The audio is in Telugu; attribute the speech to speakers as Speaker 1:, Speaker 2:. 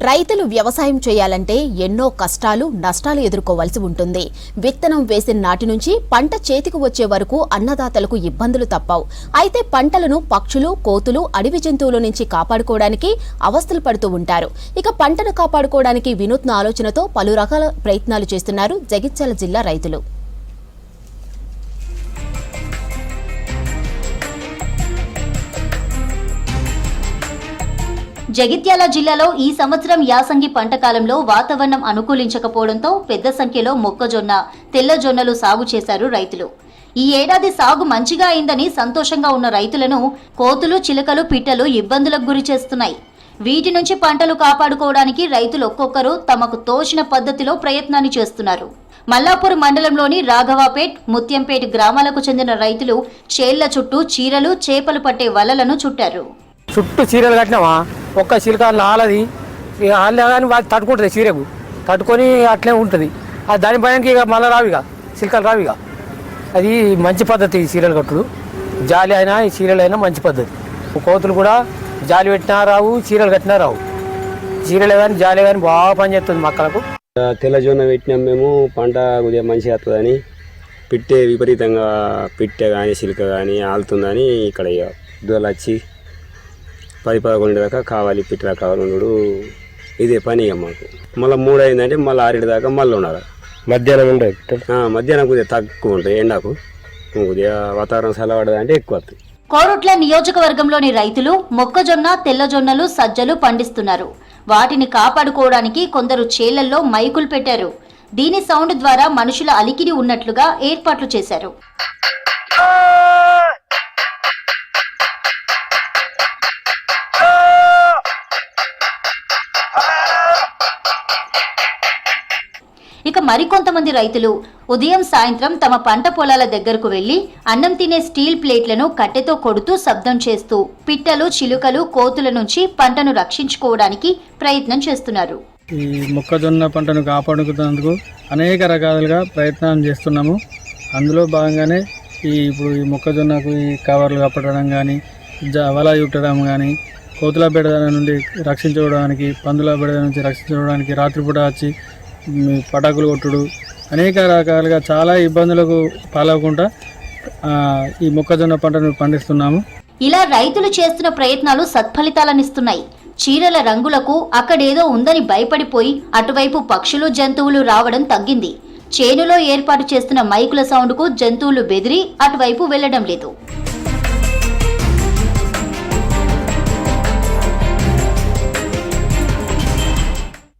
Speaker 1: రైతులు వ్యవసాయం చేయాలంటే ఎన్నో కష్టాలు నష్టాలు ఎదుర్కోవాల్సి ఉంటుంది. విత్తనం వేసిన నాటి నుంచి పంట చేతికి వచ్చే వరకు అన్నదాతలకు ఇబ్బందులు తప్పవు. అయితే పంటలను పక్షులు, కోతులు, అడవి జంతువుల నుంచి కాపాడుకోవడానికి అవస్థలు పడుతూ ఉంటారు. ఇక పంటను కాపాడుకోవడానికి వినూత్న ఆలోచనతో పలు రకాల ప్రయత్నాలు చేస్తున్నారు జగిత్యాల జిల్లా రైతులు.
Speaker 2: జగిత్యాల జిల్లాలో ఈ సంవత్సరం యాసంగి పంట కాలంలో వాతావరణం అనుకూలించకపోవడంతో పెద్ద సంఖ్యలో మొక్కజొన్న, తెల్లజొన్నలు సాగు చేశారు రైతులు. ఈ ఏడాది సాగు మంచిగా అయిందని సంతోషంగా ఉన్న రైతులను కోతులు, చిలుకలు, పిట్టలు ఇబ్బందులకు గురి చేస్తున్నాయి. వీటి నుంచి పంటలు కాపాడుకోవడానికి రైతులు ఒక్కొక్కరు తమకు తోచిన పద్ధతిలో ప్రయత్నాన్ని చేస్తున్నారు. మల్లాపూర్ మండలంలోని రాఘవాపేట్, ముత్యంపేట్ గ్రామాలకు చెందిన రైతులు చేళ్ల చుట్టూ చీరలు, చేపలు పట్టే వలలను చుట్టారు.
Speaker 3: చుట్టూ చీరలు కట్టినామా, ఒక్క చిలుక ఆలది ఆలే కానీ వాళ్ళు తట్టుకుంటుంది, చీరకు తట్టుకొని అట్లే ఉంటుంది. అది దాని భయానికి ఇక మళ్ళీ రావిగా చిలుకలు రావిగా. అది మంచి పద్ధతి. చీరలు కట్టుడు జాలి అయినా ఈ చీరలు అయినా మంచి పద్ధతి. కోతులు కూడా జాలి పెట్టినా రావు, చీరలు కట్టినా రావు. చీరలే కానీ జాలి కానీ బాగా పనిచేస్తుంది మొక్కలకు.
Speaker 4: తెల్లజొన్న పెట్టినాం మేము, పంట కొద్దిగా మంచిగా వస్తుందని. పిట్టే విపరీతంగా పిట్టే కానీ చిలుక కానీ ఆలుతుందని ఇక్కడ ఇక దూరాలు వచ్చి 10-11 దాకా కావాలి, పిట్ట కావాలి ఉన్నాడు. ఇదే పని ఇక మాకు. మళ్ళీ 3 అయిందంటే మళ్ళీ 6 దాకా మళ్ళీ ఉండాలి.
Speaker 3: మధ్యాహ్నం ఉండదు,
Speaker 4: మధ్యాహ్నం కొద్దిగా తక్కువ ఉంటుంది. ఎండకు కొద్దిగా వాతావరణం సెలవడదంటే ఎక్కువ వస్తుంది.
Speaker 2: కోరుట్ల నియోజకవర్గంలోని రైతులు మొక్కజొన్న, తెల్లజొన్నలు, సజ్జలు పండిస్తున్నారు. వాటిని కాపాడుకోవడానికి కొందరు చేళ్లల్లో మైకులు పెట్టారు. దీని సౌండ్ ద్వారా మనుషుల అలికిడి ఉన్నట్లుగా ఏర్పాట్లు చేశారు. ఇక మరికొంతమంది రైతులు ఉదయం, సాయంత్రం తమ పంట పొలాల దగ్గరకు వెళ్లి అన్నం తినే స్టీల్ ప్లేట్లను కట్టెతో కొడుతూ శబ్దం చేస్తూ పిట్టలు, చిలుకలు, కోతుల నుంచి పంటను రక్షించుకోవడానికి ప్రయత్నం చేస్తున్నారు.
Speaker 5: ఈ మొక్కజొన్న పంటను కాపాడుకునేందుకు అనేక రకాలుగా ప్రయత్నం చేస్తున్నాము. అందులో భాగంగానే ఇప్పుడు ఈ మొక్కజొన్నకు ఈ కవర్లు కప్పడం కానీ, వల చుట్టడం కానీ, కోతుల బెడద నుండి రక్షించుకోవడానికి, పందుల బెడద నుంచి రక్షించుకోవడానికి రాత్రిపూట వచ్చి పటాకులు కొట్టుడు, అనేక రకాలుగా చాలా ఇబ్బందులకు పాలవకుండా ఈ మొక్కజొన్న పంటను పండిస్తున్నాము.
Speaker 2: ఇలా రైతులు చేస్తున్న ప్రయత్నాలు సత్ఫలితాలనిస్తున్నాయి. చీరల రంగులకు అక్కడేదో ఉందని భయపడిపోయి అటువైపు పక్షులు, జంతువులు రావడం తగ్గింది. చేనులో ఏర్పాటు చేస్తున్న మైకుల సౌండ్కు జంతువులు బెదిరి అటువైపు వెళ్లడం లేదు.